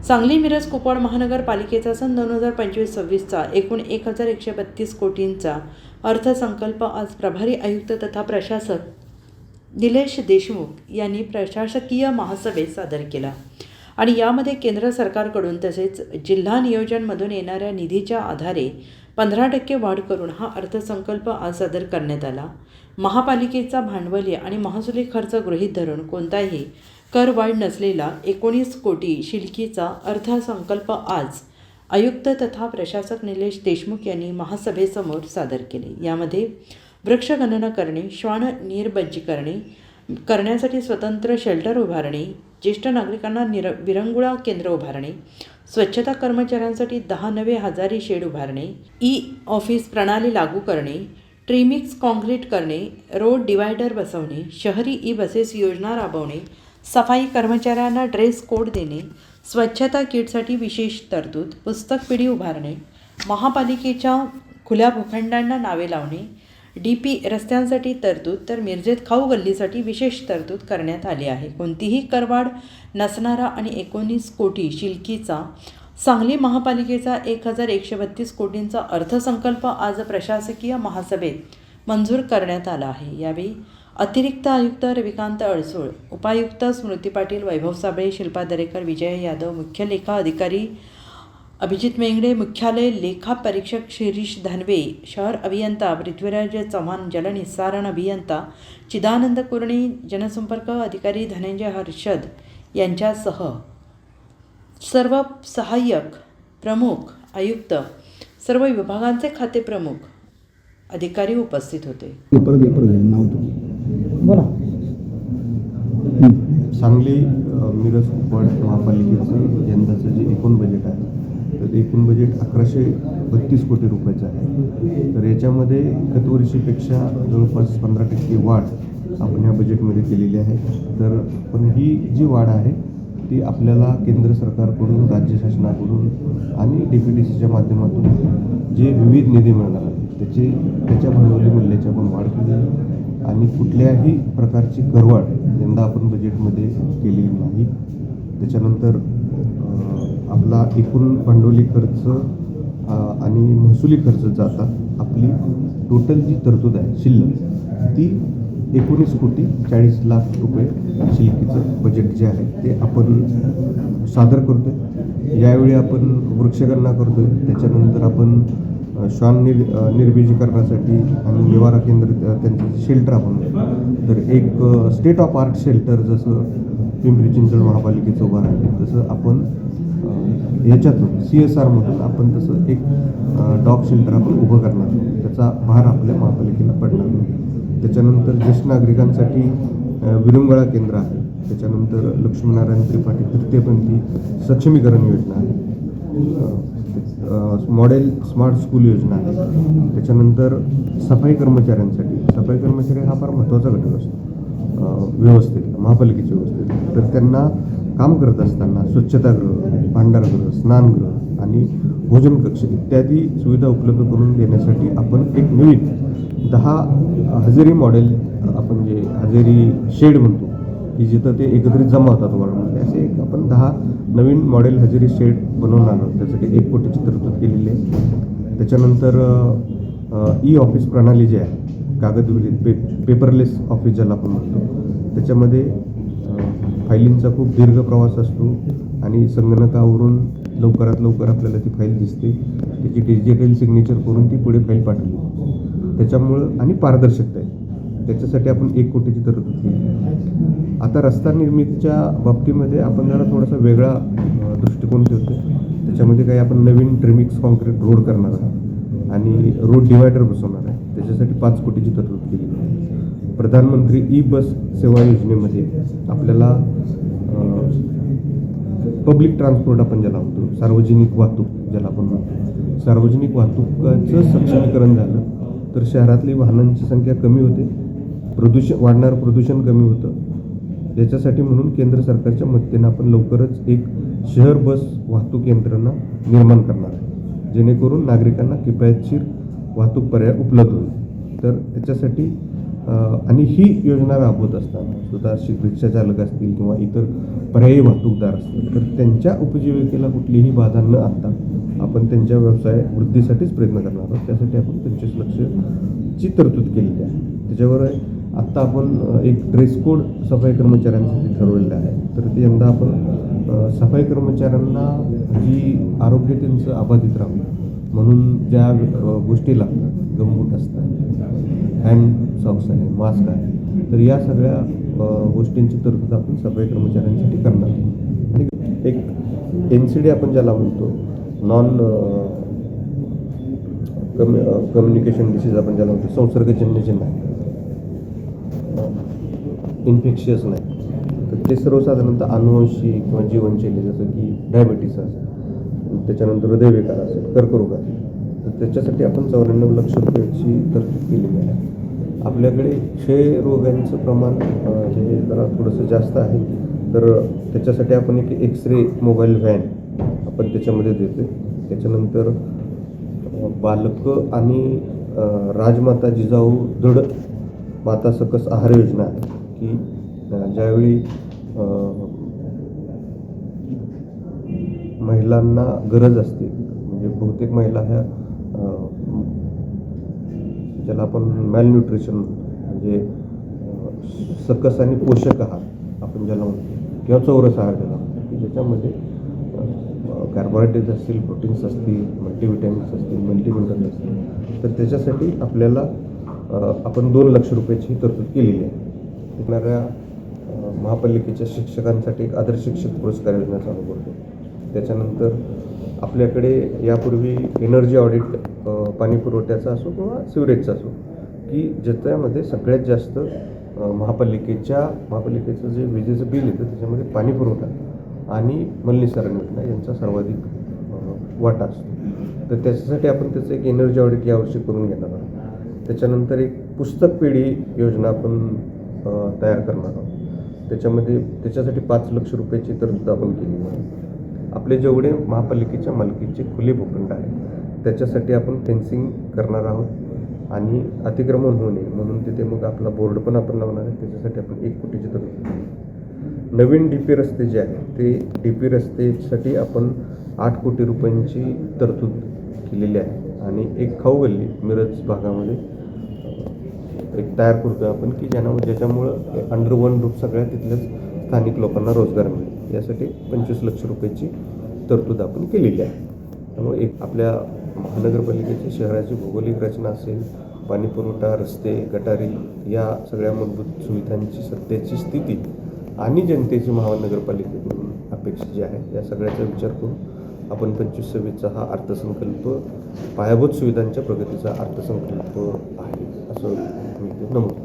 सांगली मिरज कुपवाड महानगरपालिकेचा सन 2025-26चा एकूण 1132 कोटींचा अर्थसंकल्प आज प्रभारी आयुक्त तथा प्रशासक निलेश देशमुख यांनी प्रशासकीय महासभेत सादर केला आणि यामध्ये केंद्र सरकारकडून तसेच जिल्हा नियोजनमधून येणाऱ्या निधीच्या आधारे 15% वाढ करून हा अर्थसंकल्प आज सादर करण्यात आला. महापालिकेचा भांडवली आणि महसुली खर्च गृहीत धरून कोणताही करवाढ नसलेला 19 कोटी शिल्लकीचा अर्थसंकल्प आज आयुक्त तथा प्रशासक निलेश देशमुख यांनी महासभेसमोर सादर केले. यामध्ये वृक्षगणना करणे, श्वान निर्बज्जीकरणे करण्यासाठी स्वतंत्र शेल्टर उभारणे, ज्येष्ठ नागरिकांना विरंगुळा केंद्र उभारणे, स्वच्छता कर्मचाऱ्यांसाठी 10 नवे हजारी शेड उभारणे, ई-ऑफिस प्रणाली लागू करणे, ट्रीमिक्स कॉन्क्रीट करणे, रोड डिवायडर बसवणे, शहरी ई-बसेस योजना राबवणे, सफाई कर्मचाऱ्यांना ड्रेस कोड देणे, स्वच्छता किटसाठी विशेष तरतूद, पुस्तक पिढी उभारणे, महापालिकेच्या खुल्या भूखंडांना नावे लावणे, DP रस्त्यांसाठी तरतूद, तर मिरजेत खाऊ गल्लीसाठी विशेष तरतूद करण्यात आली आहे. कोणतीही करवाढ नसणारा आणि 19 कोटी शिल्लकीचा सांगली महापालिकेचा 1132 कोटींचा अर्थसंकल्प आज प्रशासकीय महासभेत मंजूर करण्यात आला आहे. यावेळी अतिरिक्त आयुक्त रविकांत अडसूळ, उपायुक्त स्मृती पाटील, वैभव साबळे, शिल्पा दरेकर, विजय यादव, मुख्य लेखा अधिकारी अभिजित मेंगडे, मुख्यालय लेखा परीक्षक शिरीष धनवे, शहर अभियंता पृथ्वीराज चव्हाण, जलनिस्सारण अभियंता चिदानंद कुर्णी, जनसंपर्क अधिकारी धनंजय हर्षद यांच्यासह सर्व सहाय्यक प्रमुख आयुक्त, सर्व विभागांचे खाते प्रमुख अधिकारी उपस्थित होते. सांगली मिरज कुपवाड महापालिकेचं यंदाचं जे एकूण बजेट आहे तर ते एकूण बजेट 1132 कोटी रुपयाचं आहे. तर याच्यामध्ये गतवर्षीपेक्षा जवळपास 15% वाढ आपण या बजेटमध्ये केलेली आहे. तर पण ही जी वाढ आहे ती आपल्याला केंद्र सरकारकडून, राज्य शासनाकडून आणि DPTCच्या माध्यमातून जे विविध निधी मिळणार आहेत त्याच्या भांडवली मूल्याची आपण वाढ केली आणि कुठल्याही प्रकारची करवाढ यंदा आपण बजेटमध्ये केलेली नाही. त्याच्यानंतर आपला एकूण भांडवली खर्च आणि महसुली खर्च जाता आपली टोटल जी तरतूद आहे शिल्लक ती 19 कोटी 40 लाख रुपये शिल्लकीचं बजेट जे आहे ते आपण सादर करतो आहे. यावेळी आपण वृक्षगणना करतो आहे. त्याच्यानंतर आपण श्वान निर्बीजीकरणासाठी आणि निवारा केंद्र त्यांचं शेल्टर आपण तर एक स्टेट ऑफ आर्ट शेल्टर जसं पिंपरी चिंचवड महापालिकेचं उभं आहे तसं आपण याच्यातून CSRमधून आपण तसं एक डॉग शेल्टर आपण उभं करणार आहोत. त्याचा भार आपल्या महापालिकेला पडणार नाही. त्याच्यानंतर ज्येष्ठ नागरिकांसाठी विरंगुळा केंद्र आहे. त्याच्यानंतर लक्ष्मीनारायण त्रिपाठी तृतीयपंथी सक्षमीकरण योजना आहे. मॉडेल स्मार्ट स्कूल योजना आहे. त्याच्यानंतर सफाई कर्मचारी हा फार महत्त्वाचा घटक असतो व्यवस्थेत, महापालिकेच्या व्यवस्थेत. तर त्यांना काम करत असताना स्वच्छतागृह, भांडारगृह, स्नानगृह आणि भोजन कक्ष इत्यादी सुविधा उपलब्ध करून देण्यासाठी आपण एक नवीन 10 हजेरी मॉडेल आपण जे हजेरी शेड म्हणतो की जिथं ते एकत्रित जमा होतात वॉर्डमध्ये असे एक आपण 10 नवीन मॉडेल हजेरी शेड बनवणार आहोत. त्यासाठी 1 कोटीची तरतूद केलेली आहे. त्याच्यानंतर ई-ऑफिस प्रणाली जी आहे कागदविरहित पेपरलेस ऑफिस ज्याला आपण म्हणतो त्याच्यामध्ये फायलिंगचा खूप दीर्घ प्रवास असतो आणि संगणकावरून लवकरात लवकर आपल्याला ती फाईल दिसते. त्याची डिजिटल सिग्नेचर करून ती पुढे फाईल पाठवली त्याच्यामुळं आणि पारदर्शकता आहे त्याच्यासाठी आपण 1 कोटीची तरतूद केली. आता रस्ता निर्मितीच्या बाबतीमध्ये आपण जरा थोडासा वेगळा दृष्टिकोन ठेवतो. त्याच्यामध्ये काही आपण नवीन ट्रिमिक्स कॉन्क्रीट रोड करणार आहे आणि रोड डिवायडर बसवणार आहे. त्याच्यासाठी 5 कोटीची तरतूद केली आहे. प्रधानमंत्री ई-बस सेवा योजनेमध्ये आपल्याला पब्लिक ट्रान्सपोर्ट आपण ज्याला म्हणतो, सार्वजनिक वाहतूक ज्याला आपण म्हणतो, सार्वजनिक वाहतुकाचं सक्षमीकरण झालं तर शहरातली वाहनांची संख्या कमी होते, वाढणारं प्रदूषण कमी होतं. याच्यासाठी म्हणून केंद्र सरकारच्या मदतीनं आपण लवकरच एक शहर बस वाहतूक यंत्रणा निर्माण करणार आहे जेणेकरून नागरिकांना किफायतशीर वाहतूक पर्याय उपलब्ध होईल. तर त्याच्यासाठी आणि ही योजना राबवत असताना सुद्धा रिक्षा चालक असतील किंवा इतर पर्यायी वाहतूकदार असतील तर त्यांच्या उपजीविकेला कुठलीही बाधा न आणता आपण त्यांच्या व्यवसाय वृद्धीसाठीच प्रयत्न करणार आहोत. त्यासाठी आपण 25 लाखची तरतूद केलेली आहे. त्याच्यावर आत्ता आपण एक ड्रेस कोड सफाई कर्मचाऱ्यांसाठी ठरवलेलं आहे. तर ते यंदा आपण सफाई कर्मचाऱ्यांना जी आरोग्य त्यांचं अबाधित राहावं म्हणून ज्या गोष्टी लागतात, गमबूट असतात, हँड सॉक्स आहे, मास्क आहे, तर या सगळ्या गोष्टींची तरतूद आपण सफाई कर्मचाऱ्यांसाठी करणार आहोत. आणि एक NCD आपण ज्याला म्हणतो, नॉन कम्युनिकेशन डिसीज आपण ज्याला म्हणतो, संसर्गजन्य जे नाही, इन्फेक्शियस नाही, तर ते सर्वसाधारणतः अनुवंशिक किंवा जीवनशैली जसं की डायबिटीस असेल, त्याच्यानंतर हृदयविकार असेल, कर्करोग असेल, तर त्याच्यासाठी आपण 94 लाख रुपयाची तरतूद केलेली आहे. आपल्याकडे क्षयरोगांचं प्रमाण हे जरा थोडंसं जास्त आहे, तर त्याच्यासाठी आपण एक एक्सरे मोबाईल व्हॅन आपण त्याच्यामध्ये देतो. त्याच्यानंतर बालकं आणि राजमाता जिजाऊ दृढ माता सकस आहार योजना आहे की ज्यावेळी महिलांना गरज असते, म्हणजे बहुतेक महिला ह्या ज्याला आपण मॅलन्यूट्रिशन म्हणजे सकस आणि पोषक आहार आपण ज्याला म्हणतो किंवा चौरस आहार ज्याला म्हणतो की ज्याच्यामध्ये कार्बोहायड्रेट्स असतील, प्रोटीन्स असतील, मल्टीव्हिटॅमिन्स असतील, मल्टीमिनरल्स असतील, तर त्याच्यासाठी आपल्याला आपण 2 लाख रुपयाची तरतूद केलेली आहे. येणाऱ्या महापालिकेच्या शिक्षकांसाठी एक आदर्श शिक्षक पुरस्कार योजना चालू करतो. त्याच्यानंतर आपल्याकडे यापूर्वी एनर्जी ऑडिट पाणी पुरवठ्याचा असो किंवा सिवरेजचा असो की ज्याच्यामध्ये सगळ्यात जास्त महापालिकेचं जे विजेचं बिल येतं त्याच्यामध्ये पाणी पुरवठा आणि मलनिःसरण योजना यांचा सर्वाधिक वाटा असतो. तर त्याच्यासाठी आपण त्याचं एक एनर्जी ऑडिट यावर्षी करून घेणार आहोत. त्याच्यानंतर एक पुस्तक पिढी योजना आपण तयार करणार आहोत. त्याच्यासाठी 5 लाख रुपयाची तरतूद आपण केली आहे. आपले जेवढे महापालिकेच्या मालकीचे खुले भूखंड आहे त्याच्यासाठी आपण फेन्सिंग करणार आहोत आणि अतिक्रमण होऊ नये म्हणून तिथे मग आपला बोर्ड पण आपण लावणार आहे. त्याच्यासाठी आपण 1 कोटीची तरतूद केली. नवीन DP रस्ते जे आहेत ते DP रस्तेसाठी आपण 8 कोटी रुपयांची तरतूद केलेली आहे आणि एक खाऊ गल्ली मिरज भागामध्ये एक तयार करतो आपण की ज्याच्यामुळं अंडर वन रूफ सगळ्या तिथल्याच स्थानिक लोकांना रोजगार मिळेल. यासाठी 25 लाख रुपयाची तरतूद आपण केलेली आहे. त्यामुळे एक आपल्या महानगरपालिकेच्या शहराची भौगोलिक रचना असेल, पाणी पुरवठा, रस्ते, गटारी या सगळ्या मूलभूत सुविधांची सध्याची स्थिती आणि जनतेची महानगरपालिकेकडून अपेक्षा जी आहे या सगळ्याचा विचार करून आपण 25-26चा हा अर्थसंकल्प पायाभूत सुविधांच्या प्रगतीचा अर्थसंकल्प आहे असं मी नमूद